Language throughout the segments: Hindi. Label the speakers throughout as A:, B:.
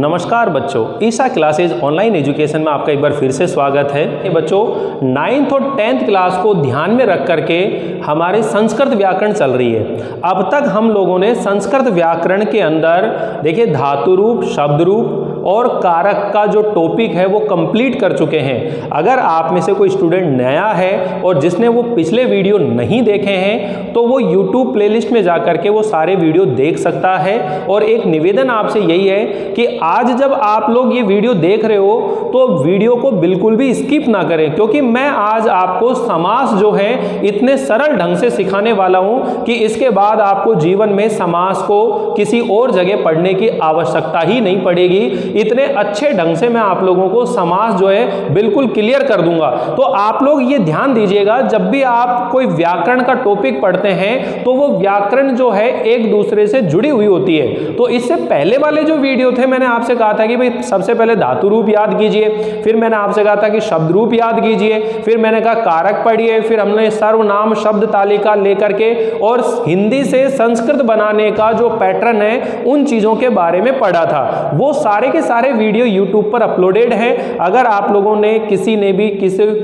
A: नमस्कार बच्चों, ईशा क्लासेज ऑनलाइन एजुकेशन में आपका एक बार फिर से स्वागत है। बच्चों 9th और 10th क्लास को ध्यान में रख करके हमारे संस्कृत व्याकरण चल रही है। अब तक हम लोगों ने संस्कृत व्याकरण के अंदर देखिए धातु रूप, शब्द रूप और कारक का जो टॉपिक है वो कंप्लीट कर चुके हैं। अगर आप में से कोई स्टूडेंट नया है और जिसने वो पिछले वीडियो नहीं देखे हैं तो वो YouTube प्लेलिस्ट में जाकर के वो सारे वीडियो देख सकता है। और एक निवेदन आपसे यही है कि आज जब आप लोग ये वीडियो देख रहे हो तो वीडियो को बिल्कुल भी स्किप ना करें, क्योंकि मैं आज आपको समास जो है इतने सरल ढंग से सिखाने वाला हूं कि इसके बाद आपको जीवन में समास को किसी और जगह पढ़ने की आवश्यकता ही नहीं पड़ेगी। इतने अच्छे ढंग से मैं आप लोगों को समास जो है बिल्कुल क्लियर कर दूंगा। तो आप लोग ये ध्यान दीजिएगा, जब भी आप कोई व्याकरण का टॉपिक पढ़ते हैं तो वो व्याकरण जो है एक दूसरे से जुड़ी हुई होती है। तो इससे पहले वाले जो वीडियो थे मैंने आपसे कहा था कि भाई सबसे पहले धातु रूप याद कीजिए, फिर मैंने आपसे कहा था कि शब्द रूप याद कीजिए, फिर मैंने कहा कारक पढ़िए, फिर हमने सर्वनाम शब्द तालिका लेकर के और हिंदी से संस्कृत बनाने का जो पैटर्न है उन चीजों के बारे में पढ़ा था। वो सारे के सारे वीडियो YouTube पर अपलोडेड है। अगर आप लोगों ने किसी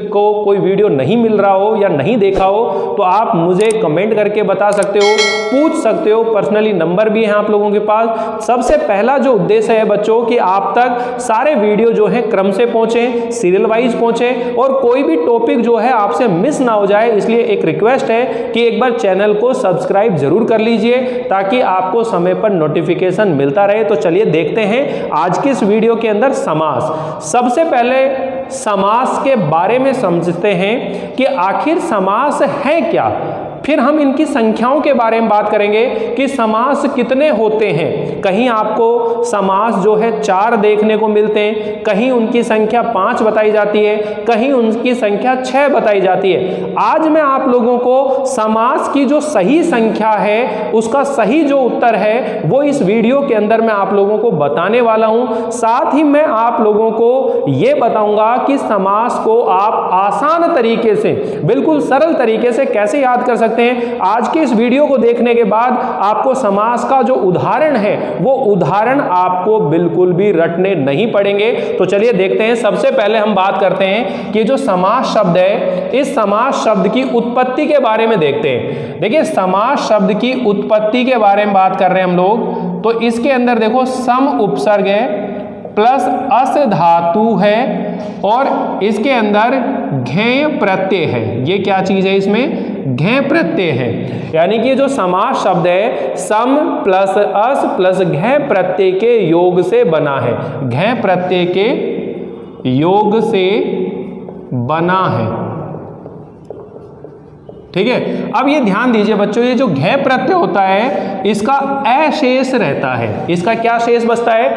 A: को कोई वीडियो नहीं मिल रहा हो या नहीं देखा हो तो आप मुझे कमेंट करके बता सकते हो, पूछ सकते हो। पर्सनली नंबर भी है आप लोगों के पास। सबसे पहला जो उद्देश्य है बच्चों कि आप तक सारे वीडियो जो है क्रम से पहुंचे, सीरियल वाइज पहुंचे और कोई भी टॉपिक जो है आपसे मिस ना हो जाए। इसलिए एक रिक्वेस्ट है कि एक बार चैनल को सब्सक्राइब जरूर कर लीजिए ताकि आपको समय पर नोटिफिकेशन मिलता रहे। तो चलिए देखते हैं आज की इस वीडियो के अंदर समास। सबसे पहले समास के बारे में समझते हैं कि आखिर समास है क्या। फिर हम इनकी संख्याओं के बारे में बात करेंगे कि समास कितने होते हैं। कहीं आपको समास जो है 4 देखने को मिलते हैं, कहीं उनकी संख्या 5 बताई जाती है, कहीं उनकी संख्या 6 बताई जाती है। आज मैं आप लोगों को समास की जो सही संख्या है उसका सही जो उत्तर है वो इस वीडियो के अंदर मैं आप लोगों को बताने वाला हूं। साथ ही मैं आप लोगों को ये बताऊंगा कि समास को आप आसान तरीके से, बिल्कुल सरल तरीके से कैसे याद कर सकते हैं। आज के इस वीडियो को देखने के बाद आपको समास का जो उदाहरण है वो उदाहरण आपको बिल्कुल भी रटने नहीं पड़ेंगे। तो चलिए देखते हैं। सबसे पहले हम बात करते हैं कि जो समास शब्द है, इस समास शब्द की उत्पत्ति के बारे में देखते हैं। देखिए समास शब्द की उत्पत्ति के बारे में बात कर रहे हैं हम लोग। तो इसके अंदर देखो सम उपसर्ग है प्लस अस धातु है और इसके अंदर घेय प्रत्यय है। ये क्या चीज है, इसमें घेय प्रत्यय है। यानी कि जो समास शब्द है सम प्लस अस प्लस घेय प्रत्यय के योग से बना है। घेय प्रत्यय के योग से बना है, ठीक है। अब ये ध्यान दीजिए बच्चों, ये जो घेय प्रत्यय होता है इसका अशेष रहता है। इसका क्या शेष बचता है,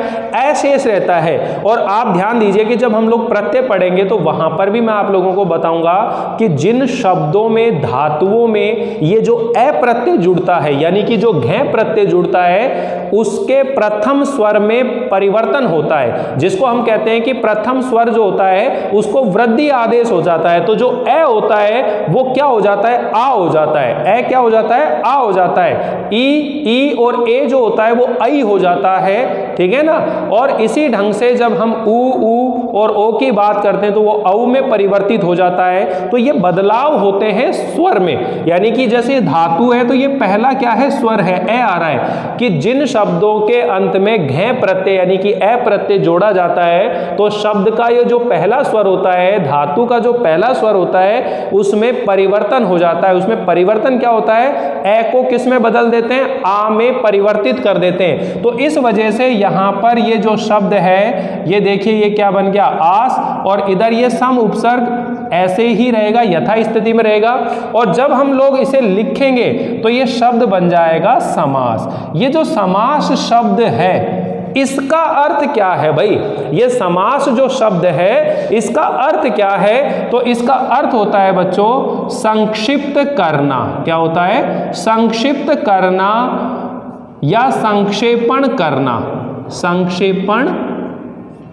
A: अशेष रहता है। और आप ध्यान दीजिए कि जब हम लोग प्रत्यय पढ़ेंगे तो वहां पर भी मैं आप लोगों को बताऊंगा कि जिन शब्दों में धातुओं में ये जो अप्रत्यय जुड़ता है यानी कि जो घेय प्रत्यय जुड़ता है उसके प्रथम स्वर में परिवर्तन होता है, जिसको हम कहते हैं कि प्रथम स्वर जो होता है उसको वृद्धि आदेश हो जाता है। तो जो अ होता है वो क्या हो जाता है, आ हो जाता है। ए क्या हो जाता है, आ हो जाता है। ई और ए जो होता है वो आई हो जाता है, ठीक है ना। और इसी ढंग से जब हम ऊ और ओ की बात करते हैं तो वो औ में परिवर्तित हो जाता है। तो ये बदलाव होते हैं स्वर में। यानी कि जैसे धातु है तो ये पहला क्या है, स्वर है, ए आ रहा है। कि जिन शब्दों के अंत में घेय प्रत्यय यानी कि अ प्रत्यय जोड़ा जाता है तो शब्द का ये जो पहला स्वर होता है, धातु का जो पहला स्वर होता है उसमें परिवर्तन हो जाता है। उसमें परिवर्तन क्या होता है, ए को किस में बदल देते हैं, आ में परिवर्तित कर देते हैं। तो इस वजह से यहां पर ये जो शब्द है ये देखिए ये क्या बन गया, आस, और इधर ये सम उपसर्ग ऐसे ही रहेगा, यथा स्थिति में रहेगा। और जब हम लोग इसे लिखेंगे तो ये शब्द बन जाएगा समास। ये जो समास शब्द है इसका अर्थ क्या है भाई, ये समास जो शब्द है इसका अर्थ क्या है। तो इसका अर्थ होता है बच्चों संक्षिप्त करना। क्या होता है, संक्षिप्त करना या संक्षेपण करना, संक्षेपण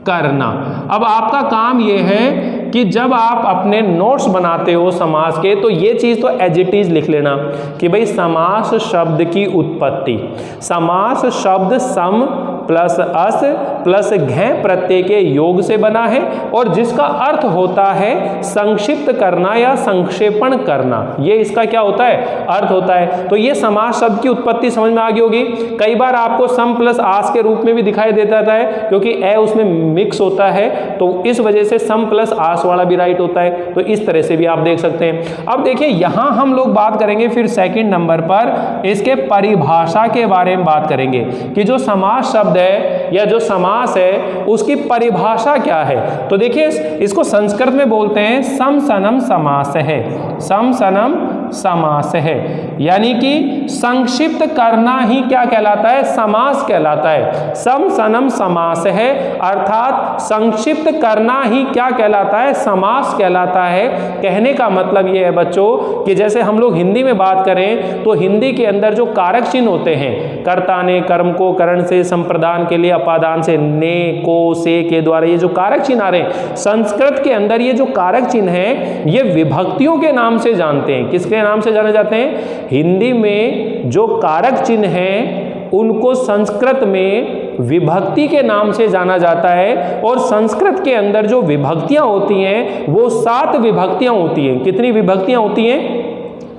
A: करना। अब आपका काम यह है कि जब आप अपने नोट्स बनाते हो समास के तो ये चीज तो एज इट इज लिख लेना कि भाई समास शब्द की उत्पत्ति, समास शब्द सम प्लस अस प्लस घ प्रत्यय के योग से बना है और जिसका अर्थ होता है संक्षिप्त करना या संक्षेपण करना। ये इसका क्या होता है? अर्थ होता है। तो ये समास शब्द की उत्पत्ति समझ में आ गई होगी। कई बार आपको सम प्लस आस के रूप में भी दिखाई देता है क्योंकि ए उसमें मिक्स होता है, तो इस वजह से सम प्लस आस वाला भी राइट होता है। तो इस तरह से भी आप देख सकते हैं। अब देखिए यहां हम लोग बात करेंगे फिर सेकंड नंबर पर इसके परिभाषा के बारे में बात करेंगे कि जो समास शब्द है या जो समास है उसकी परिभाषा क्या है। तो देखिए इसको संस्कृत में बोलते हैं समसनम समास है। समसनम समास है, यानी कि संक्षिप्त करना ही क्या कहलाता है? समास कहलाता है। समसनम समास है अर्थात संक्षिप्त करना ही क्या कहलाता है? समास कहलाता है। कहने का मतलब ये है बच्चों कि जैसे हम लोग हिंदी में बात करें तो हिंदी के अंदर जो कारक चिन्ह होते हैं, कर्ता ने कर्म को करण से, संप्रदान के लिए अपादान से, ने, को, से के द्वारा ये जो कारक चिन्ह आ रहे हैं, संस्कृत के अंदर ये जो कारक चिन्ह है ये विभक्तियों के नाम से जानते हैं। किसके नाम से जाने जाते हैं? हिंदी में जो कारक चिन्ह हैं उनको संस्कृत में विभक्ति के नाम से जाना जाता है। और संस्कृत के अंदर जो विभक्तियां होती हैं वो 7 विभक्तियां होती हैं। कितनी विभक्तियां होती हैं?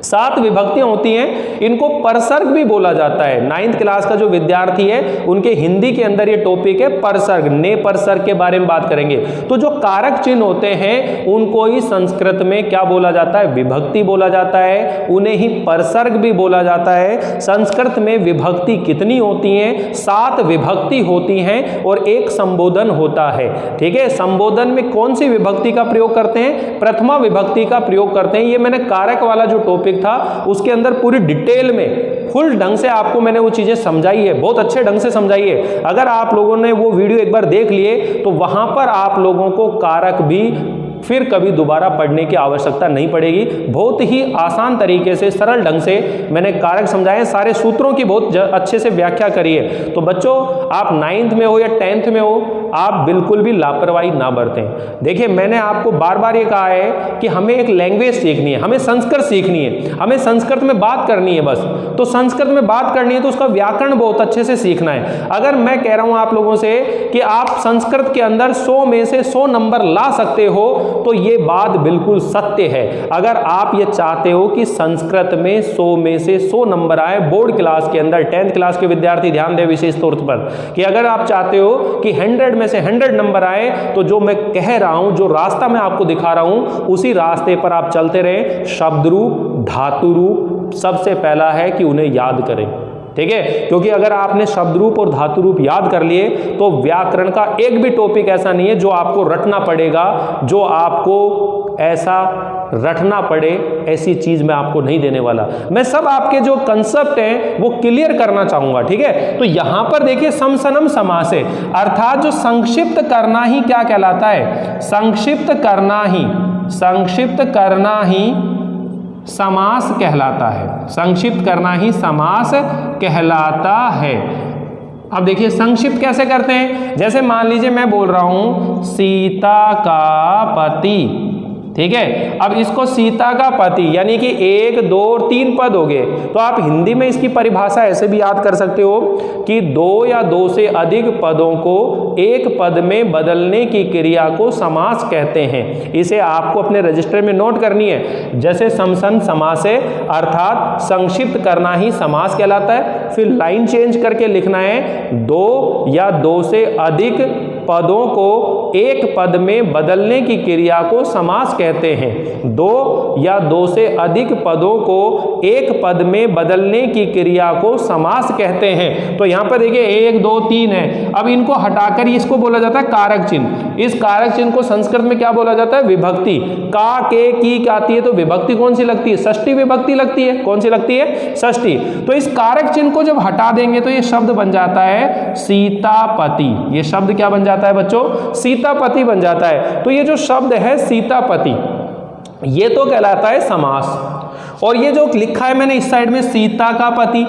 A: 7 विभक्तियां होती हैं। इनको परसर्ग भी बोला जाता है। 9th क्लास का जो विद्यार्थी है उनके हिंदी के अंदर ये टॉपिक है परसर्ग, ने परसर्ग के बारे में बात करेंगे। तो जो कारक चिन्ह होते हैं उनको ही संस्कृत में क्या बोला जाता है? विभक्ति बोला जाता है। उन्हें ही परसर्ग भी बोला जाता है। संस्कृत में विभक्ति कितनी होती हैं? 7 विभक्ति होती हैं और एक संबोधन होता है। ठीक है, संबोधन में कौन सी विभक्ति का प्रयोग करते हैं? प्रथमा विभक्ति का प्रयोग करते हैं। ये मैंने कारक वाला जो टॉपिक था उसके अंदर पूरी डिटेल में फुल ढंग से आपको मैंने वो चीजें समझाई है, बहुत अच्छे ढंग से समझाई है। अगर आप लोगों ने वो वीडियो एक बार देख लिए तो वहां पर आप लोगों को कारक भी फिर कभी दोबारा पढ़ने की आवश्यकता नहीं पड़ेगी। बहुत ही आसान तरीके से, सरल ढंग से मैंने कारक समझाए, सारे सूत्रों की बहुत अच्छे से व्याख्या करी है। तो बच्चों आप 9th में हो या 10th में हो, आप बिल्कुल भी लापरवाही ना बरतें। देखिए मैंने आपको बार बार ये कहा है कि हमें एक लैंग्वेज सीखनी है, हमें संस्कृत सीखनी है, हमें संस्कृत में बात करनी है बस। तो संस्कृत में बात करनी है तो उसका व्याकरण बहुत अच्छे से सीखना है। अगर मैं कह रहा हूं आप लोगों से कि आप संस्कृत के अंदर 100 में से 100 नंबर ला सकते हो तो ये बात बिल्कुल सत्य है। अगर आप ये चाहते हो कि संस्कृत में 100 में से 100 नंबर आए बोर्ड क्लास के अंदर, 10th क्लास के विद्यार्थी ध्यान दें विशेष तौर पर कि अगर आप चाहते हो कि 100 में से 100 नंबर आए तो जो मैं कह रहा हूं, जो रास्ता मैं आपको दिखा रहा हूं, उसी रास्ते पर आप चलते रहें। शब्द रूप, धातु रूप सबसे पहला है कि उन्हें याद करें। ठीक है, क्योंकि अगर आपने शब्द रूप और धातु रूप याद कर लिए तो व्याकरण का एक भी टॉपिक ऐसा नहीं है जो आपको रटना पड़ेगा, जो आपको ऐसा रटना पड़े, ऐसी चीज मैं आपको नहीं देने वाला। मैं सब आपके जो कंसेप्ट हैं वो क्लियर करना चाहूंगा। ठीक है, तो यहां पर देखिए समसनम समास है अर्थात जो संक्षिप्त करना ही क्या कहलाता है? संक्षिप्त करना ही समास कहलाता है। संक्षिप्त करना ही समास कहलाता है। अब देखिए संक्षिप्त कैसे करते हैं? जैसे मान लीजिए मैं बोल रहा हूं सीता का पति, ठीक है। अब इसको सीता का पति यानी कि 1, 2 और 3 पद हो गए। तो आप हिंदी में इसकी परिभाषा ऐसे भी याद कर सकते हो कि 2 या 2 से अधिक पदों को एक पद में बदलने की क्रिया को समास कहते हैं। इसे आपको अपने रजिस्टर में नोट करनी है। जैसे समसन समास है अर्थात संक्षिप्त करना ही समास कहलाता है। फिर लाइन चेंज करके लिखना है 2 या 2 से अधिक पदों को एक पद में बदलने की क्रिया को समास कहते हैं। 2 या 2 से अधिक पदों को एक पद में बदलने की क्रिया को समास कहते हैं। तो यहां पर देखिए 1, 2, 3 है। अब इनको हटाकर इसको बोला जाता है कारक चिन्ह। इस कारक चिन्ह को संस्कृत में क्या बोला जाता है? विभक्ति। का, के, की आती है तो विभक्ति कौन सी लगती है? षष्ठी विभक्ति लगती है। कौन सी लगती है? षष्ठी। तो इस कारक चिन्ह को जब हटा देंगे तो ये शब्द बन जाता है सीतापति। ये शब्द क्या बन जाता है बच्चों? सीतापति बन जाता है। तो ये जो शब्द है सीतापति ये तो कहलाता है समास। और ये जो लिखा है मैंने इस साइड में सीता का पति,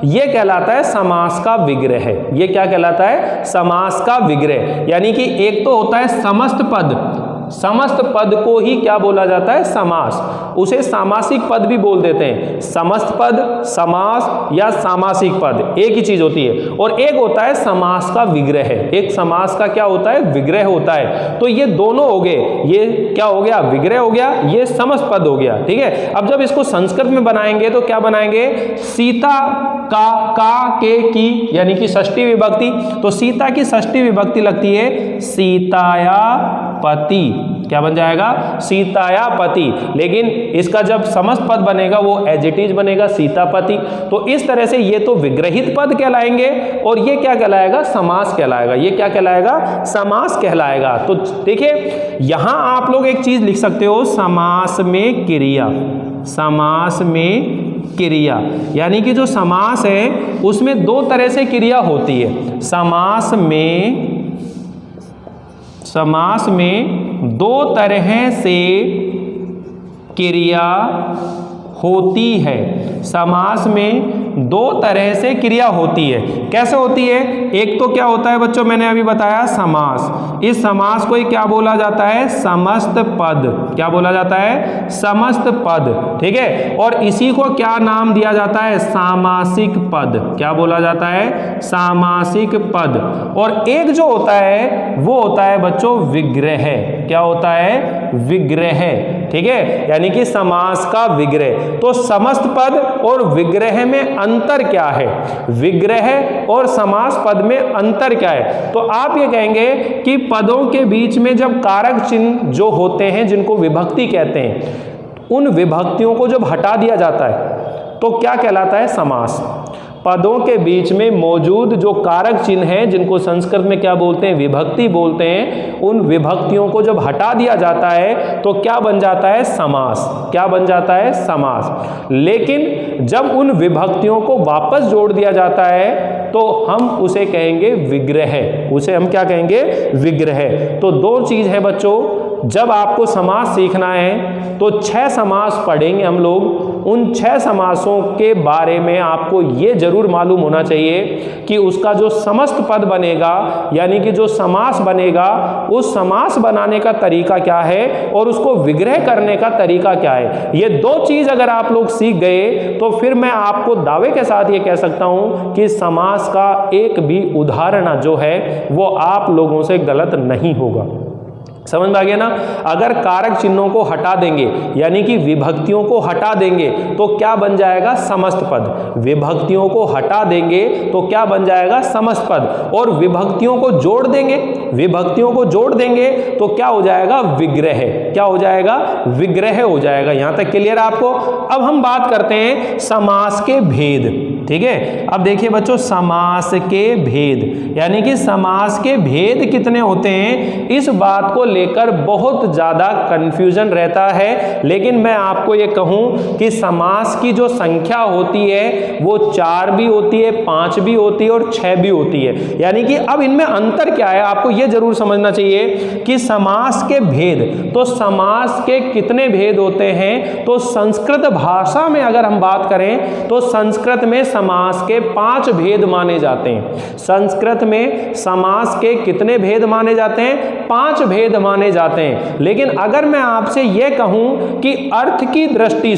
A: ये कहलाता है समास का विग्रह। ये क्या कहलाता है? समास का विग्रह। यानी कि एक तो होता है समस्त पद, समस्त पद को ही क्या बोला जाता है? समास। उसे सामासिक पद भी बोल देते हैं। समस्त पद, समास या सामासिक पद एक ही चीज होती है। और एक होता है समास का विग्रह। एक समास का क्या होता है? विग्रह होता है। तो ये दोनों हो गए, ये क्या हो गया? विग्रह हो गया, ये समस्त पद हो गया। ठीक है, अब जब इसको संस्कृत में बनाएंगे तो क्या बनाएंगे? सीता का के की यानी कि षष्ठी विभक्ति। तो सीता की षष्ठी विभक्ति लगती है सीताया पति। क्या बन जाएगा? सीताया पति। लेकिन इसका जब समस्त पद बनेगा वो एज इट इज बनेगा सीतापति। तो इस तरह से ये तो विग्रहित पद कहलाएंगे और ये क्या कहलाएगा? समास कहलाएगा। ये क्या कहलाएगा? समास कहलाएगा। तो देखिए यहां आप लोग एक चीज लिख सकते हो, समास में क्रिया। समास में क्रिया यानी कि जो समास है उसमें दो तरह से क्रिया होती है। समास में दो तरह से क्रिया होती है। समास में दो तरह से क्रिया होती है। कैसे होती है? एक तो क्या होता है बच्चों, मैंने अभी बताया समास। इस समास को ही क्या बोला जाता है? समस्त पद। क्या बोला जाता है? समस्त पद। ठीक है, और इसी को क्या नाम दिया जाता है? सामासिक पद। क्या बोला जाता है? सामासिक पद। और एक जो होता है वो होता है बच्चों विग्रह। क्या होता है? विग्रह। ठीक है, यानी कि समास का विग्रह। तो समस्त पद और विग्रह में अंतर क्या है? विग्रह और समास पद में अंतर क्या है? तो आप ये कहेंगे कि पदों के बीच में जब कारक चिन्ह जो होते हैं जिनको विभक्ति कहते हैं, उन विभक्तियों को जब हटा दिया जाता है तो क्या कहलाता है? समास। पदों के बीच में मौजूद जो कारक चिन्ह हैं जिनको संस्कृत में क्या बोलते हैं? विभक्ति बोलते हैं। उन विभक्तियों को जब हटा दिया जाता है तो क्या बन जाता है? समास। क्या बन जाता है? समास। लेकिन जब उन विभक्तियों को वापस जोड़ दिया जाता है तो हम उसे कहेंगे विग्रह। उसे हम क्या कहेंगे? विग्रह। तो दो चीज है बच्चों, जब आपको समास सीखना है तो 6 समास पढ़ेंगे हम लोग। उन 6 समासों के बारे में आपको ये जरूर मालूम होना चाहिए कि उसका जो समस्त पद बनेगा यानी कि जो समास बनेगा उस समास बनाने का तरीका क्या है और उसको विग्रह करने का तरीका क्या है। ये दो चीज अगर आप लोग सीख गए तो फिर मैं आपको दावे के साथ ये कह सकता हूं कि समास का एक भी उदाहरण जो है वो आप लोगों से गलत नहीं होगा। समझ में आ गया ना? अगर कारक चिन्हों को हटा देंगे यानी कि विभक्तियों को हटा देंगे तो क्या बन जाएगा? समस्त पद। विभक्तियों को हटा देंगे तो क्या बन जाएगा? समस्त पद। और विभक्तियों को जोड़ देंगे, विभक्तियों को जोड़ देंगे तो क्या हो जाएगा? विग्रह। क्या हो जाएगा? विग्रह हो जाएगा। यहां तक क्लियर आपको? अब हम बात करते हैं समास के भेद। ठीक है, अब देखिए बच्चों, समास के भेद यानी कि समास के भेद कितने होते हैं, इस बात को लेकर बहुत ज्यादा कंफ्यूजन रहता है। लेकिन मैं आपको ये कहूं कि समास की जो संख्या होती है वो 4 भी होती है, 5 भी होती है और 6 भी होती है। यानी कि अब इनमें अंतर क्या है आपको ये जरूर समझना चाहिए कि समास के भेद, तो समास के कितने भेद होते हैं। तो संस्कृत भाषा में अगर हम बात करें तो संस्कृत में समास के 5 भेद माने जाते हैं। संस्कृत में समास के कितने भेद माने जाते हैं? 5 भेद माने जाते हैं। लेकिन अगर मैं आपसे यह कहूं कि अर्थ की दृष्टि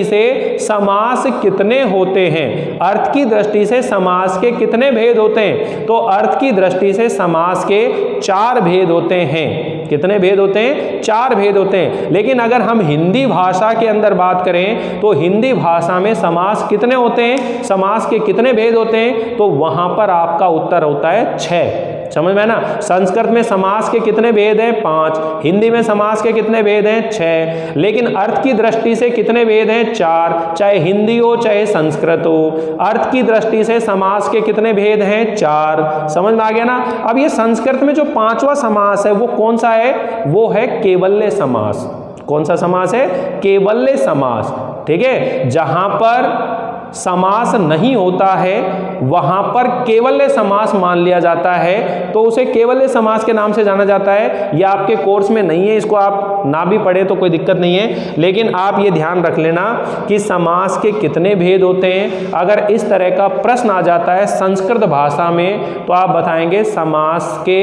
A: से समास कितने होते हैं, अर्थ की दृष्टि से समास के कितने भेद होते हैं, तो अर्थ की दृष्टि से समास के 4 भेद होते हैं। कितने भेद होते हैं? 4 भेद होते हैं। लेकिन अगर हम हिंदी भाषा के अंदर बात करें तो हिंदी भाषा में समास कितने होते हैं, समास के कितने भेद होते हैं, तो वहां पर आपका उत्तर होता है 6। समझ में ना? संस्कृत में समास के कितने भेद हैं? 5। हिंदी में समास के कितने भेद हैं? 6। लेकिन अर्थ की दृष्टि से कितने भेद हैं? 4। चाहे हिंदी हो चाहे संस्कृत हो, अर्थ की दृष्टि से समास के कितने भेद हैं? 4। समझ में आ गया ना? अब ये संस्कृत में जो 5वां समास है वो कौन सा है? वो है केवल्य समास। कौन सा समास है? केवल्य समास। ठीक है, जहां पर समास नहीं होता है वहां पर केवल्य समास मान लिया जाता है, तो उसे केवल्य समास के नाम से जाना जाता है। यह आपके कोर्स में नहीं है, इसको आप ना भी पढ़े तो कोई दिक्कत नहीं है। लेकिन आप ये ध्यान रख लेना कि समास के कितने भेद होते हैं। अगर इस तरह का प्रश्न आ जाता है संस्कृत भाषा में तो आप बताएंगे समास के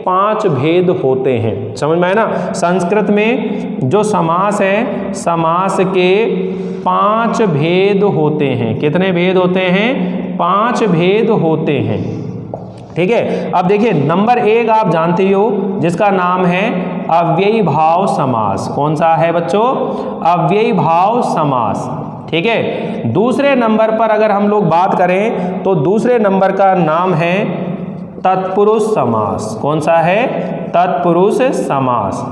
A: 5 भेद होते हैं। समझ में आया ना? संस्कृत में जो समास है, समास के 5 भेद होते हैं। कितने भेद होते हैं? 5 भेद होते हैं। ठीक है, अब देखिए नंबर 1 आप जानते हो जिसका नाम है अव्ययी भाव समास। कौन सा है बच्चों? अव्ययी भाव समास। ठीक है, दूसरे नंबर पर अगर हम लोग बात करें तो दूसरे नंबर का नाम है तत्पुरुष समास। कौन सा है? तत्पुरुष समास।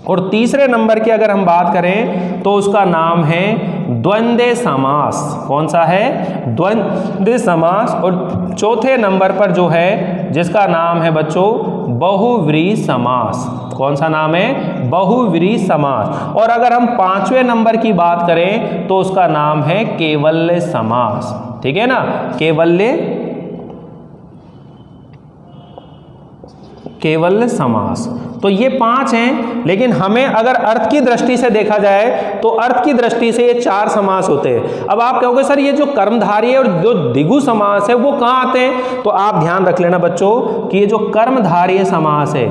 A: और तीसरे नंबर की अगर हम बात करें तो उसका नाम है द्वंद्व समास। कौन सा है? द्वंद्व समास। और चौथे नंबर पर जो है जिसका नाम है बच्चों बहुव्रीहि समास। कौन सा नाम है? बहुव्रीहि समास। और अगर हम 5वें नंबर की बात करें तो उसका नाम है केवल्य समास। ठीक है ना? केवल्य समास। तो ये 5 हैं, लेकिन हमें अगर अर्थ की दृष्टि से देखा जाए तो अर्थ की दृष्टि से ये 4 समास होते हैं। अब आप कहोगे सर ये जो कर्मधारय और जो द्विगु समास है वो कहाँ आते हैं? तो आप ध्यान रख लेना बच्चों कि ये जो कर्मधारय समास है,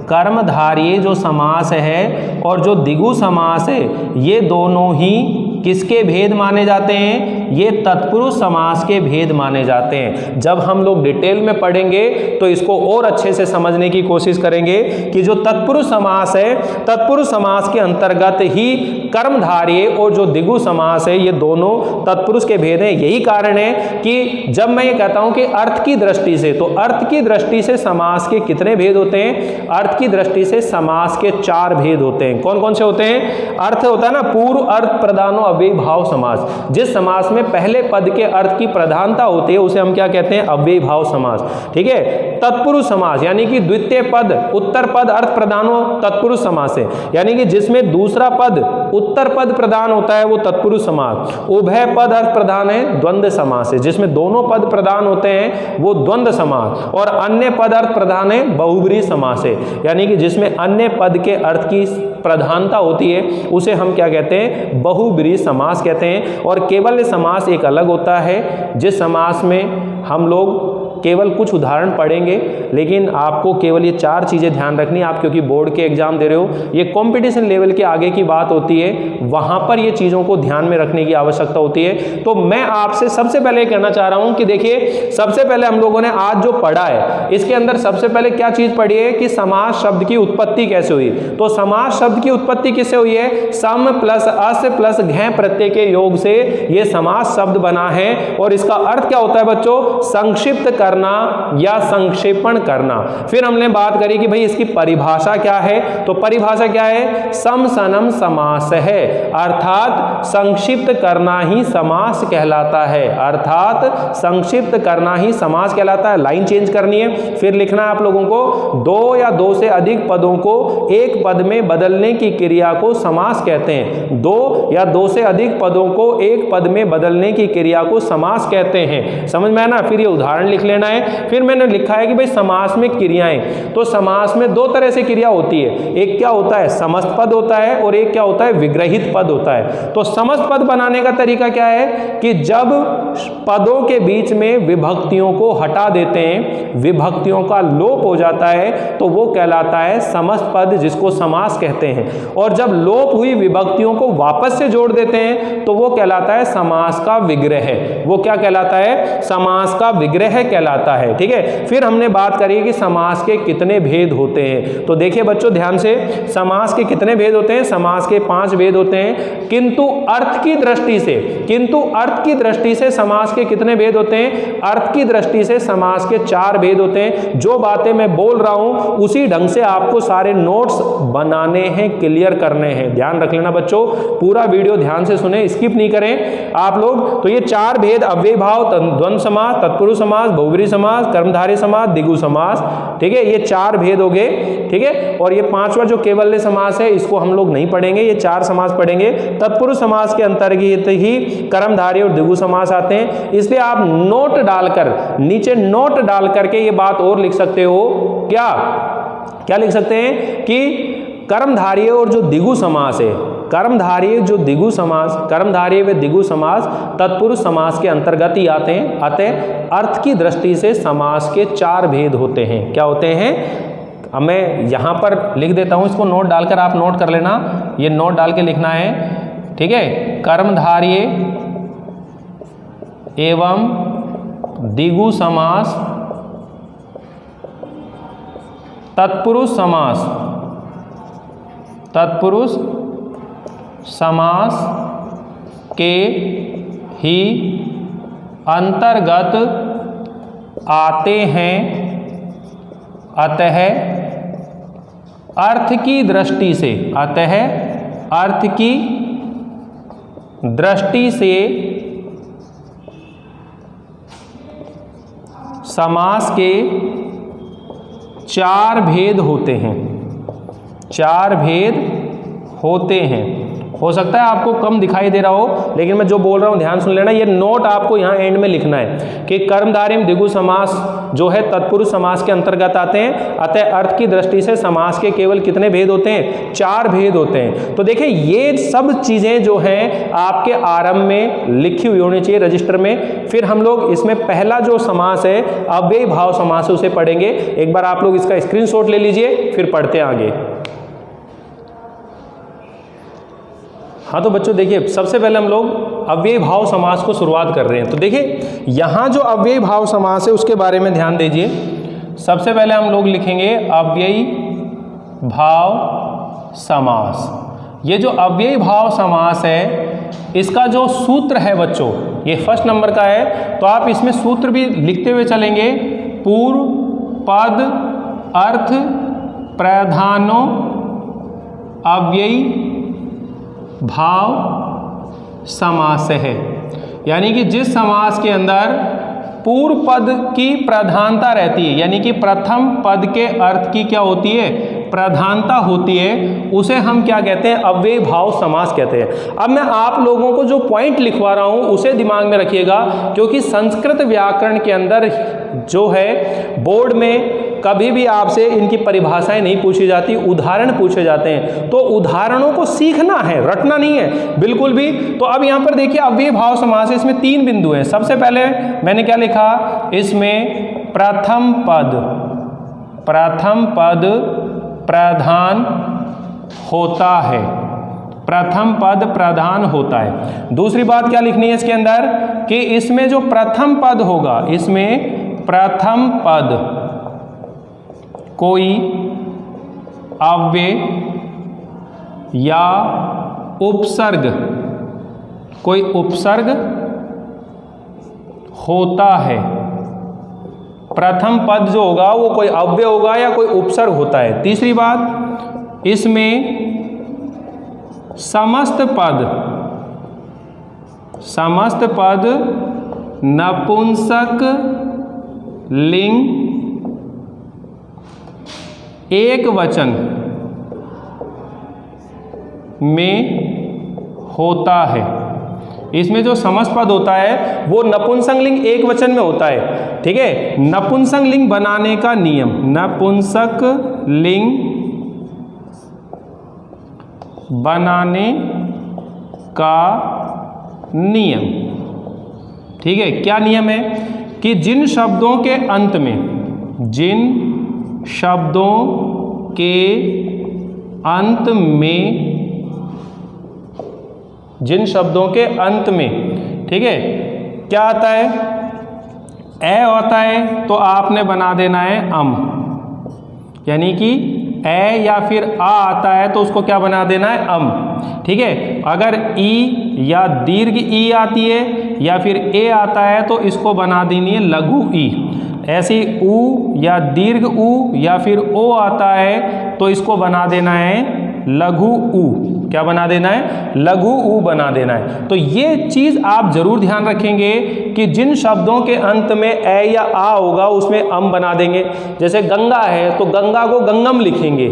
A: कर्मधारय जो समास है और जो द्विगु समास है, ये दोनों ही किसके भेद माने जाते हैं? ये तत्पुरुष समास के भेद माने जाते हैं। जब हम लोग डिटेल में पढ़ेंगे तो इसको और अच्छे से समझने की कोशिश करेंगे कि जो तत्पुरुष समास है, तत्पुरुष समास के अंतर्गत ही कर्मधारय और जो द्विगु समास है ये दोनों तत्पुरुष के भेद हैं। यही कारण है कि जब मैं ये कहता हूं कि अर्थ की दृष्टि से, तो अर्थ की दृष्टि से समास के कितने भेद होते हैं? अर्थ की दृष्टि से समास के 4 भेद होते हैं। कौन कौन से होते हैं? अर्थ होता है ना, पूर्व अर्थ प्रधानो अव्ययी भाव समास। जिस समास में पहले पद के अर्थ की प्रधानता होती है उसे हम क्या कहते हैं? अव्ययी भाव समास। ठीक है, तत्पुरुष समास यानी कि द्वितीय पद उत्तर पद अर्थ प्रधानो तत्पुरुष समास है, यानी कि जिसमें दूसरा पद उत्तर पद प्रधान होता है वो तत्पुरुष समास। उभय पद अर्थ प्रधान है द्वंद्व समास है, जिसमें दोनों पद प्रधान होते हैं वो द्वंद्व समास। और अन्य पद अर्थ प्रधान है बहुव्रीहि समास है, यानी कि जिसमें अन्य पद के अर्थ की प्रधानता होती है उसे हम क्या कहते हैं? बहुव्रीहि समास कहते हैं। और केवल्य समास एक अलग होता है, जिस समास में हम लोग केवल कुछ उदाहरण पढ़ेंगे, लेकिन आपको केवल ये 4 चीज़ें ध्यान रखनी। आप क्योंकि बोर्ड के एग्जाम दे रहे हो, ये कंपटीशन लेवल के आगे की बात होती है, वहाँ पर ये चीज़ों को ध्यान में रखने की आवश्यकता होती है। तो मैं आपसे सबसे पहले कहना चाह रहा हूँ कि देखिए, सबसे पहले हम लोगों ने आज जो पढ़ा है इसके अंदर सबसे पहले क्या चीज़ पढ़ी है कि समास शब्द की उत्पत्ति कैसे हुई। तो समास शब्द की उत्पत्ति किससे हुई है? सम प्लस अस प्लस घ प्रत्यय के योग से ये समास शब्द बना है। और इसका अर्थ क्या होता है बच्चों? संक्षिप्त करना या संक्षेपण करना। फिर हमने बात करी कि भाई इसकी परिभाषा क्या है, तो परिभाषा क्या है? समसनम समास है, अर्थात संक्षिप्त करना ही समास कहलाता है। अर्थात संक्षिप्त करना ही समास कहलाता है। लाइन चेंज करनी है, फिर लिखना है आप लोगों को 2 या 2 से अधिक पदों को एक पद में बदलने की क्रिया को समास कहते हैं। 2 या 2 से अधिक पदों को एक पद में बदलने की क्रिया को समास कहते हैं। समझ में आया ना? फिर ये उदाहरण लिख लेना है। फिर मैंने लिखा है कि भाई समास में क्रियाएं, तो समास में 2 तरह से क्रिया होती है। एक क्या होता है? समस्त पद होता है, और एक क्या होता है? विग्रहित पद होता है। तो समस्त पद बनाने का तरीका क्या है कि जब पदों के बीच में विभक्तियों को हटा देते हैं, विभक्तियों का लोप हो जाता है, तो वो कहलाता है समस्त पद, जिसको समास कहते हैं। और जब लोप हुई विभक्तियों को वापस से जोड़ देते हैं तो वो कहलाता है समास का विग्रह। वो क्या कहलाता है? समास का विग्रह कहलाता है। ठीक है, फिर हमने बात करी कि समास के कितने भेद होते हैं। तो देखिए बच्चों ध्यान से, समास के कितने भेद होते हैं? समास के 5 भेद होते हैं। किंतु अर्थ की दृष्टि से समास के कितने भेद होते हैं? अर्थ की दृष्टि से समास के 4 भेद होते हैं। जो बातें मैं बोल रहा हूं उसी ढंग से आपको सारे नोट्स बनाने हैं, क्लियर करने हैं। ध्यान रख लेना बच्चों, पूरा वीडियो ध्यान से सुने, स्किप नहीं करें आप लोग। तो ये 4 भेद अव्ययी भाव, द्वंद्व समास, तत्पुरुष समास, बहुव्रीहि समास, कर्मधारय समास, द्विगु समास। ठीक है, ये 4 भेद हो गए। ठीक है, और ये 5वां जो केवल्य समास है इसको हम लोग नहीं पढ़ेंगे, ये 4 समास पढ़ेंगे। तत्पुरुष समास के अंतर्गत ही कर्मधारय और द्विगु समास आते हैं। इसलिए आप नोट डालकर, नीचे नोट डाल करके ये बात और लिख सकते हो। क्या लिख सकते हैं कि कर्मधारय और जो द्विगु समास है, कर्मधारय जो द्विगु समास, कर्मधारय व द्विगु समास तत्पुरुष समास के अंतर्गत ही आते हैं। अतः अर्थ की दृष्टि से समास के 4 भेद होते हैं। क्या होते हैं? अब मैं यहाँ पर लिख देता हूँ, इसको नोट डालकर आप नोट कर लेना, ये नोट डाल के लिखना है, ठीक है। कर्मधारय एवं द्विगु समास, तत्पुरुष समास, तत्पुरुष समास के ही अंतर्गत आते हैं, अतः अर्थ की दृष्टि से, अतः अर्थ की दृष्टि से समास के 4 भेद होते हैं, 4 भेद होते हैं। हो सकता है आपको कम दिखाई दे रहा हो, लेकिन मैं जो बोल रहा हूँ ध्यान सुन लेना। ये नोट आपको यहाँ एंड में लिखना है कि कर्मधारय एवं द्विगु समास जो है तत्पुरुष समास के अंतर्गत आते हैं, अतः अर्थ की दृष्टि से समास के केवल कितने भेद होते हैं? 4 भेद होते हैं। तो देखिए ये सब चीज़ें जो हैं आपके आरंभ में लिखी हुई होनी चाहिए रजिस्टर में। फिर हम लोग इसमें पहला जो समास है अव्ययी भाव समास, उसे पढ़ेंगे। एक बार आप लोग इसका स्क्रीनशॉट ले लीजिए, फिर पढ़ते हैं आगे। हाँ तो बच्चों देखिए, सबसे पहले हम लोग अव्ययी भाव समास को शुरुआत कर रहे हैं। तो देखिए यहाँ जो अव्ययी भाव समास है उसके बारे में ध्यान दीजिए। सबसे पहले हम लोग लिखेंगे अव्ययी भाव समास। ये जो अव्ययी भाव समास है इसका जो सूत्र है बच्चों, ये फर्स्ट नंबर का है, तो आप इसमें सूत्र भी लिखते हुए चलेंगे। पूर्व पद अर्थ प्रधानो अव्ययी भाव समास है। यानी कि जिस समास के अंदर पूर्व पद की प्रधानता रहती है, यानी कि प्रथम पद के अर्थ की क्या होती है? प्रधानता होती है, उसे हम क्या कहते हैं? अव्ययी भाव समास कहते हैं। अब मैं आप लोगों को जो पॉइंट लिखवा रहा हूं उसे दिमाग में रखिएगा, क्योंकि संस्कृत व्याकरण के अंदर जो है बोर्ड में कभी भी आपसे इनकी परिभाषाएं नहीं पूछी जाती, उदाहरण पूछे जाते हैं। तो उदाहरणों को सीखना है, रटना नहीं है बिल्कुल भी। तो अब यहां पर देखिए अव्ययी भाव समास, इसमें 3 बिंदु हैं। सबसे पहले मैंने क्या लिखा? इसमें प्रथम पद प्रधान होता है, प्रथम पद प्रधान होता है। दूसरी बात क्या लिखनी है इसके अंदर कि इसमें जो प्रथम पद होगा, इसमें प्रथम पद कोई अव्यय या उपसर्ग, कोई उपसर्ग होता है। प्रथम पद जो होगा वो कोई अव्यय होगा या कोई उपसर्ग होता है। तीसरी बात, इसमें समस्त पद नपुंसक लिंग एक वचन में होता है। इसमें जो समस्त पद होता है वो नपुंसक लिंग एक वचन में होता है, ठीक है। नपुंसक लिंग बनाने का नियम, नपुंसक लिंग बनाने का नियम, ठीक है। क्या नियम है कि जिन शब्दों के अंत में, जिन शब्दों के अंत में, जिन शब्दों के अंत में, ठीक है, क्या आता है? ए आता है तो आपने बना देना है अम, यानी कि ए या फिर आ आता है तो उसको क्या बना देना है? अम, ठीक है। अगर ई या दीर्घ ई आती है या फिर ए आता है तो इसको बना देनी है लघु ई। ऐसे ऊ या दीर्घ ऊ या फिर ओ आता है तो इसको बना देना है लघु ऊ। क्या बना देना है? लघु ऊ बना देना है। तो ये चीज आप जरूर ध्यान रखेंगे कि जिन शब्दों के अंत में ए या आ होगा उसमें अम बना देंगे। जैसे गंगा है तो गंगा को गंगम लिखेंगे,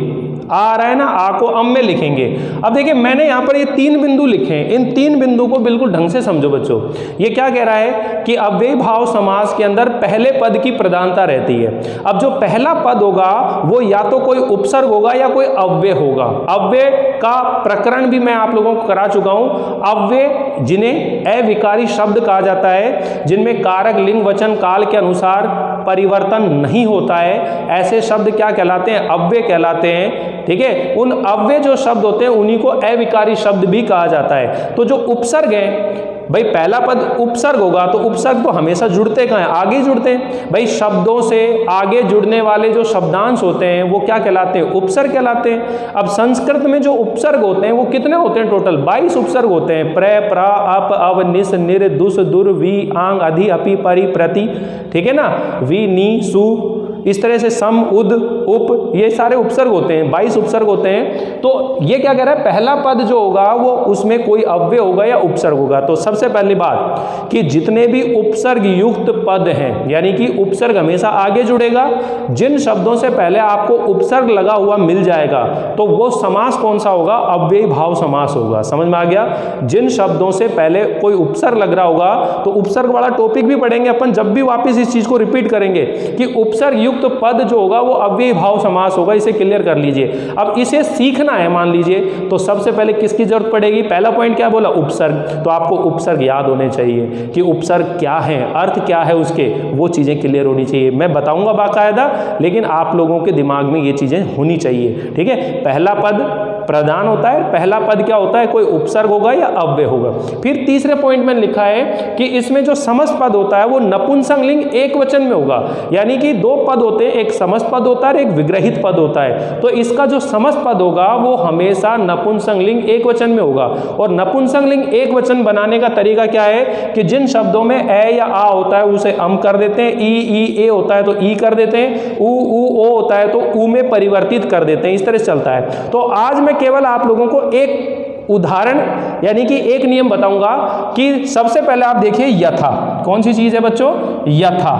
A: आ रहा है ना, आ को अम में लिखेंगे। अब देखिए मैंने यहाँ पर ये 3 बिंदु लिखे हैं, इन 3 बिंदु को बिल्कुल ढंग से समझो बच्चों। ये क्या कह रहा है कि अव्ययी भाव समास के अंदर पहले पद की प्रधानता रहती है। अब जो पहला पद होगा वो या तो कोई उपसर्ग होगा या कोई अव्यय होगा। अव्यय का प्रकरण भी मैं आप लोगों को करा चुका हूं। अव्यय जिन्हें अविकारी शब्द कहा जाता है, जिनमें कारक लिंग वचन काल के अनुसार परिवर्तन नहीं होता है, ऐसे शब्द क्या कहलाते हैं? अव्यय कहलाते हैं। ठीक है, उन अव्यय जो शब्द होते हैं उन्हीं को अविकारी शब्द भी कहा जाता है। तो जो उपसर्ग है भाई, पहला पद उपसर्ग होगा तो उपसर्ग तो हमेशा जुड़ते कहाँ हैं? आगे जुड़ते हैं भाई। शब्दों से आगे जुड़ने वाले जो शब्दांश होते हैं वो क्या कहलाते हैं? उपसर्ग कहलाते हैं। अब संस्कृत में जो उपसर्ग होते हैं वो कितने होते हैं? टोटल 22 उपसर्ग होते हैं। प्र, प्र, अप, अव, निस, निर, दुस, दुर, वी, आंग, अधि, अपि, परि, प्रति। ठीक है ना, वी, नी, सु, इस तरह से सम, उद, उप, ये सारे उपसर्ग होते हैं, 22 उपसर्ग होते हैं। तो ये क्या कह रहा है? पहला पद जो होगा वो उसमें कोई अव्यय होगा या उपसर्ग होगा। तो सबसे पहली बात कि जितने भी उपसर्ग युक्त पद हैं, यानी कि उपसर्ग हमेशा आगे जुड़ेगा, जिन शब्दों से पहले आपको उपसर्ग लगा हुआ मिल जाएगा तो वो समास कौन सा होगा? अव्ययी भाव समास होगा। समझ में आ गया? जिन शब्दों से पहले कोई उपसर्ग लग रहा होगा, तो उपसर्ग वाला टॉपिक भी पढ़ेंगे अपन जब भी वापस इस चीज को रिपीट करेंगे कि उपसर्ग युक्त पद जो होगा वो अव्ययी भाव समास होगा। इसे क्लियर कर लीजिए। अब इसे सीखना है मान लीजिए, तो सबसे पहले किसकी जरूरत पड़ेगी? पहला पॉइंट क्या बोला? उपसर्ग। तो आपको उपसर्ग याद होने चाहिए कि उपसर्ग क्या है, अर्थ क्या है उसके, वो चीजें क्लियर होनी चाहिए। मैं बताऊंगा बाकायदा, लेकिन आप लोगों के दिमाग में ये चीजें होनी चाहिए। ठीक है, पहला पद प्रधान होता है, पहला पद क्या होता है? कोई उपसर्ग होगा या अव्यय होगा। फिर तीसरे पॉइंट में लिखा है कि इसमें जो समस्त पद होता है वो नपुंसकलिंग एक वचन में होगा, यानी कि दो पद होते हैं, एक समस्त पद होता है, एक विग्रहित पद होता है। तो इसका जो समस्त पद होगा वो हमेशा नपुंसकलिंग एक वचन में होगा। और नपुंसकलिंग एक वचन बनाने का तरीका क्या है कि जिन शब्दों में ए या आ होता है उसे अम कर देते हैं, ई ए होता है तो ई कर देते हैं, उ ओ होता है तो उ में परिवर्तित कर देते हैं। इस तरह से चलता है। तो आज मैं केवल आप लोगों को एक उदाहरण यानी कि एक नियम बताऊंगा कि सबसे पहले आप देखिए यथा। कौन सी चीज है बच्चों? यथा।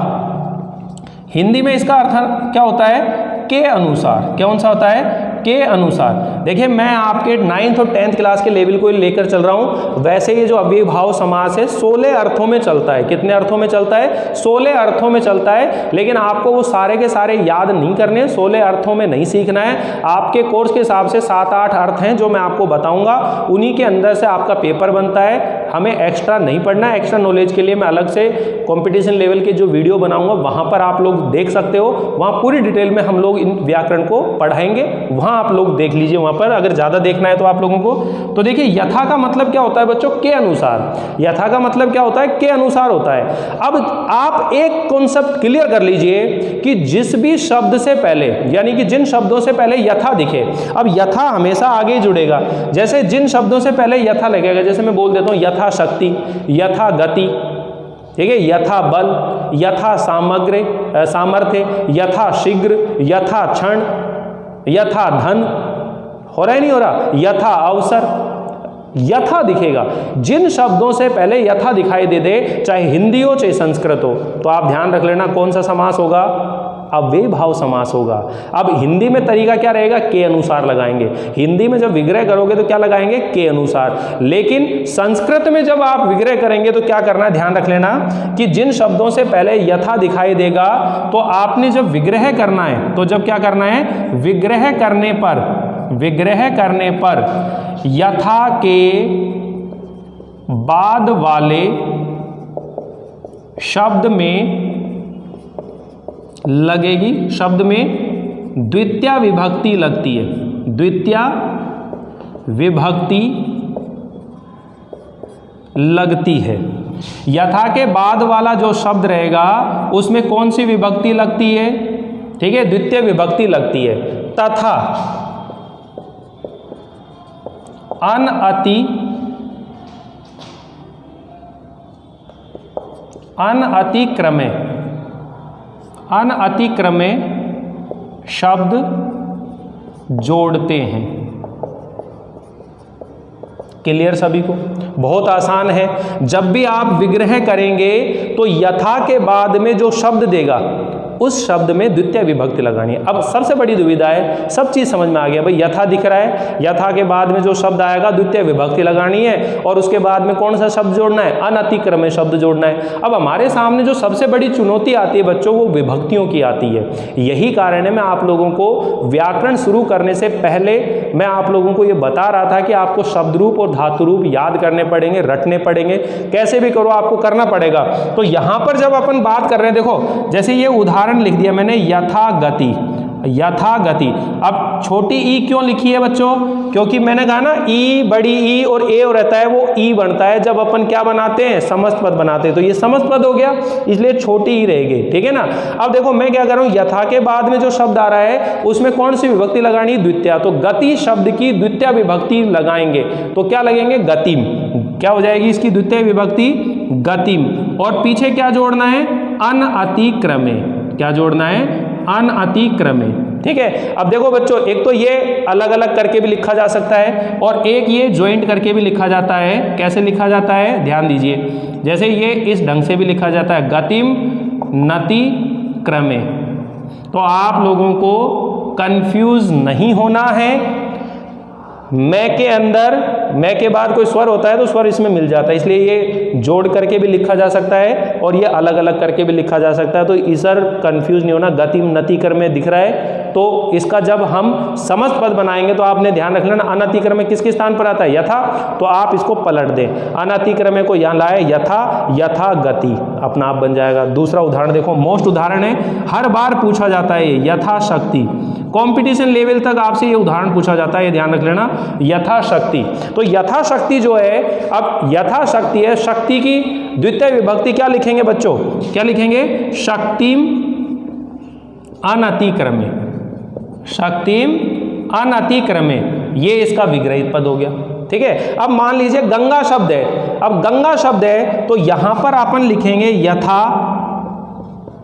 A: हिंदी में इसका अर्थ क्या होता है? के अनुसार। कौन सा होता है? के अनुसार। देखिए, मैं आपके 9th और 10th क्लास के लेवल को लेकर चल रहा हूं। वैसे ये जो अव्ययी भाव समास है 16 अर्थों में चलता है। कितने अर्थों में चलता है? 16 अर्थों में चलता है। लेकिन आपको वो सारे के सारे याद नहीं करने, 16 अर्थों में नहीं सीखना है। आपके कोर्स के हिसाब से 7-8 अर्थ हैं जो मैं आपको बताऊंगा, उन्हीं के अंदर से आपका पेपर बनता है। हमें एक्स्ट्रा नहीं पढ़ना है। एक्स्ट्रा नॉलेज के लिए मैं अलग से कॉम्पिटिशन लेवल के जो वीडियो बनाऊंगा वहां पर आप लोग देख सकते हो। वहां पूरी डिटेल में हम लोग इन व्याकरण को पढ़ाएंगे, वहां आप लोग देख लीजिए वहां पर, अगर ज्यादा देखना है तो आप लोगों को। तो देखिए, यथा का मतलब क्या होता है बच्चों? के अनुसार। यथा का मतलब क्या होता है? के अनुसार होता है। अब आप एक कॉन्सेप्ट क्लियर कर लीजिए कि जिस भी शब्द से पहले, यानी कि जिन शब्दों से पहले यथा दिखे, अब यथा हमेशा आगे जुड़ेगा। जैसे जिन शब्दों से पहले यथा लगेगा, जैसे मैं बोल देता हूं यथा शक्ति, यथा गति, ठीक है, यथा बल, यथा सामर्थ्य, यथा शीघ्र, यथा क्षण, यथा धन, हो रहा है नहीं हो रहा? यथा अवसर, यथा दिखेगा। जिन शब्दों से पहले यथा दिखाई दे, चाहे हिंदी हो चाहे संस्कृत हो, तो आप ध्यान रख लेना कौन सा समास होगा? अव्ययी भाव समास होगा। अब हिंदी में तरीका क्या रहेगा? के अनुसार लगाएंगे। हिंदी में जब विग्रह करोगे तो क्या लगाएंगे? के अनुसार। लेकिन संस्कृत में जब आप विग्रह करेंगे तो क्या करना है? ध्यान रख लेना कि जिन शब्दों से पहले यथा दिखाई देगा, तो आपने जब विग्रह करना है तो जब क्या करना है? विग्रह करने पर यथा के बाद वाले शब्द में लगेगी, शब्द में द्वितीया विभक्ति लगती है। द्वितीया विभक्ति लगती है। यथा के बाद वाला जो शब्द रहेगा उसमें कौन सी विभक्ति लगती है? ठीक है, द्वितीय विभक्ति लगती है। तथा अनअतिक्रमे शब्द जोड़ते हैं। क्लियर सभी को? बहुत आसान है। जब भी आप विग्रह करेंगे तो यथा के बाद में जो शब्द देगा उस शब्द में द्वितीय विभक्ति लगानी है। अब सबसे बड़ी दुविधा है, सब चीज़ समझ में आ गया भाई, यथा दिख रहा है, यथा के बाद में जो शब्द आएगा द्वितीय विभक्ति लगानी है और उसके बाद में कौन सा शब्द जोड़ना है, अनतिक्रमे शब्द जोड़ना है। अब हमारे सामने जो सबसे बड़ी चुनौती आती है बच्चों, वो विभक्तियों की आती है। यही कारण है मैं आप लोगों को व्याकरण शुरू करने से पहले मैं आप लोगों को ये बता रहा था कि आपको शब्द रूप और धातु रूप याद करने पड़ेंगे, रटने पड़ेंगे, कैसे भी करो आपको करना पड़ेगा। तो यहां पर जब अपन बात कर रहे हैं, देखो जैसे ये उदाहरण लिख दिया मैंने, यथा गति, यथा गति। अब छोटी ई क्यों लिखी है बच्चों, क्योंकि मैंने कहा ना ई, बड़ी ई और ए रहता है, वो ई बनता है जब अपन क्या बनाते हैं, समस्त पद बनाते हैं। तो ये समस्त पद हो गया, इसलिए छोटी ई रहेगी, ठीक है ना। अब देखो मैं क्या कर रहा हूं, यथा के बाद में जो शब्द आ रहा है उसमें कौन सी विभक्ति लगानी है, द्वितीय। तो गति शब्द की द्वितीय विभक्ति लगाएंगे, तो क्या लगेंगे, गतिम। क्या हो जाएगी इसकी द्वितीय विभक्ति, गतिम। और पीछे क्या जोड़ना है, अनअतिक्रमे। क्या जोड़ना है, अनअतिक्रमे, ठीक है। अब देखो बच्चों, एक तो ये अलग अलग करके भी लिखा जा सकता है और एक ये ज्वाइंट करके भी लिखा जाता है। कैसे लिखा जाता है, ध्यान दीजिए, जैसे ये इस ढंग से भी लिखा जाता है, गतिम नति क्रमे। तो आप लोगों को कंफ्यूज नहीं होना है। मैं के अंदर, मैं के बाद कोई स्वर होता है तो स्वर इसमें मिल जाता है, इसलिए ये जोड़ करके भी लिखा जा सकता है और ये अलग अलग करके भी लिखा जा सकता है। तो इस सर कंफ्यूज नहीं होना, गतिम नतिक्रम में दिख रहा है तो इसका जब हम समस्त पद बनाएंगे तो आपने ध्यान रख लेना, अनतिक्रम में किसके स्थान पर आता है, यथा। तो आप इसको पलट दें, अनतिक्रम को यहाँ लाए, यथा, यथा गति अपना आप बन जाएगा। दूसरा उदाहरण देखो, मोस्ट उदाहरण है, हर बार पूछा जाता है, यथाशक्ति। कंपटीशन लेवल तक आपसे ये उदाहरण पूछा जाता है, ये ध्यान रख लेना, यथाशक्ति। तो यथाशक्ति जो है, अब यथाशक्ति है, शक्ति की द्वितीय विभक्ति क्या लिखेंगे बच्चों, क्या लिखेंगे, शक्तिम अनतिक्रमे, शक्तिम अनतिक्रमे। ये इसका विग्रहित पद हो गया, ठीक है। अब मान लीजिए गंगा शब्द है, अब गंगा शब्द है तो यहां पर अपन लिखेंगे यथा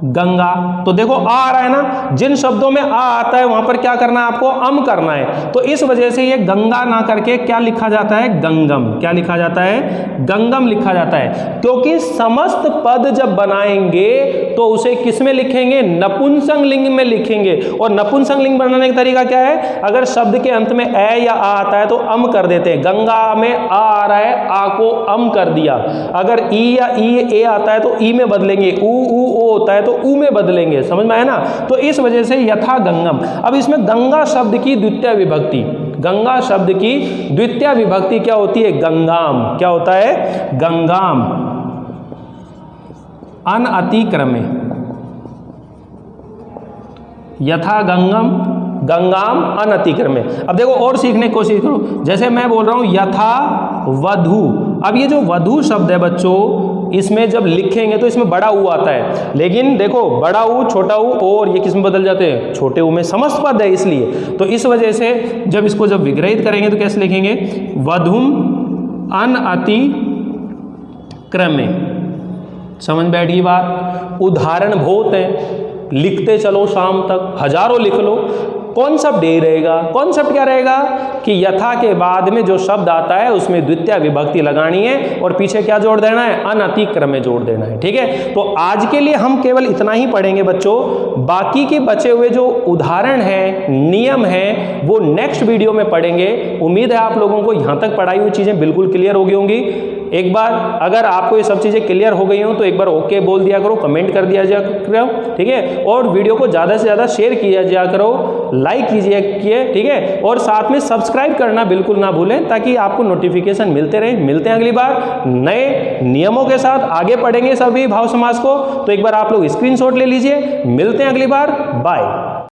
A: गंगा। तो देखो आ रहा है ना, जिन शब्दों में आ आता है वहां पर क्या करना है, आपको अम करना है। तो इस वजह से ये गंगा ना करके क्या लिखा जाता है, गंगम। क्या लिखा जाता है, गंगम लिखा जाता है। क्योंकि समस्त पद जब बनाएंगे तो उसे किस में लिखेंगे, नपुंसक लिंग में लिखेंगे। और नपुंसक लिंग बनाने का तरीका क्या है, अगर शब्द के अंत में ए या आ आता है तो अम कर देते हैं। गंगा में आ रहा है, आ को अम कर दिया। अगर ई या ई ए आता है तो ई में बदलेंगे, ऊ ऊ ओ होता है तो ऊ में बदलेंगे, समझ में आया ना। तो इस वजह से यथा गंगम। अब इसमें गंगा शब्द की द्वितीय विभक्ति, गंगा शब्द की द्वितीय विभक्ति क्या होती है, गंगाम। क्या होता है, गंगाम अनतिक्रमे, यथा गंगम, गंगाम अनतिक्रमे। अब देखो और सीखने की कोशिश करो, जैसे मैं बोल रहा हूं यथा वधु। अब ये जो वधु शब्द है बच्चों, इसमें जब लिखेंगे तो इसमें बड़ा ऊ आता है, लेकिन देखो बड़ा ऊ, छोटा ऊ और ये किस में बदल जाते हैं, छोटे ऊ में। समस्त पद है इसलिए, तो इस वजह से जब इसको जब विग्रहित करेंगे तो कैसे लिखेंगे, वधुम अनतिक्रमे। समझ बैठी बात। उदाहरण बहुत है, लिखते चलो शाम तक, हजारों लिख लो। कॉन्सेप्ट यही रहेगा। कॉन्सेप्ट क्या रहेगा कि यथा के बाद में जो शब्द आता है उसमें द्वितीय विभक्ति लगानी है और पीछे क्या जोड़ देना है, अनतिक्रमे जोड़ देना है, ठीक है। तो आज के लिए हम केवल इतना ही पढ़ेंगे बच्चों। बाकी के बचे हुए जो उदाहरण है, नियम है, वो नेक्स्ट वीडियो में पढ़ेंगे। उम्मीद है आप लोगों को यहाँ तक पढ़ाई हुई चीजें बिल्कुल क्लियर हो गई होंगी। एक बार अगर आपको ये सब चीजें क्लियर हो गई हो तो एक बार ओके बोल दिया करो, कमेंट कर दिया जाया करो, ठीक है। और वीडियो को ज्यादा से ज्यादा शेयर किया जाया करो, लाइक कीजिए, ठीक है। और साथ में सब्सक्राइब करना बिल्कुल ना भूलें ताकि आपको नोटिफिकेशन मिलते रहे। मिलते हैं अगली बार नए नियमों के साथ, आगे पढ़ेंगे सभी भाव समास को। तो एक बार आप लोग स्क्रीनशॉट ले लीजिए। मिलते हैं अगली बार, बाय।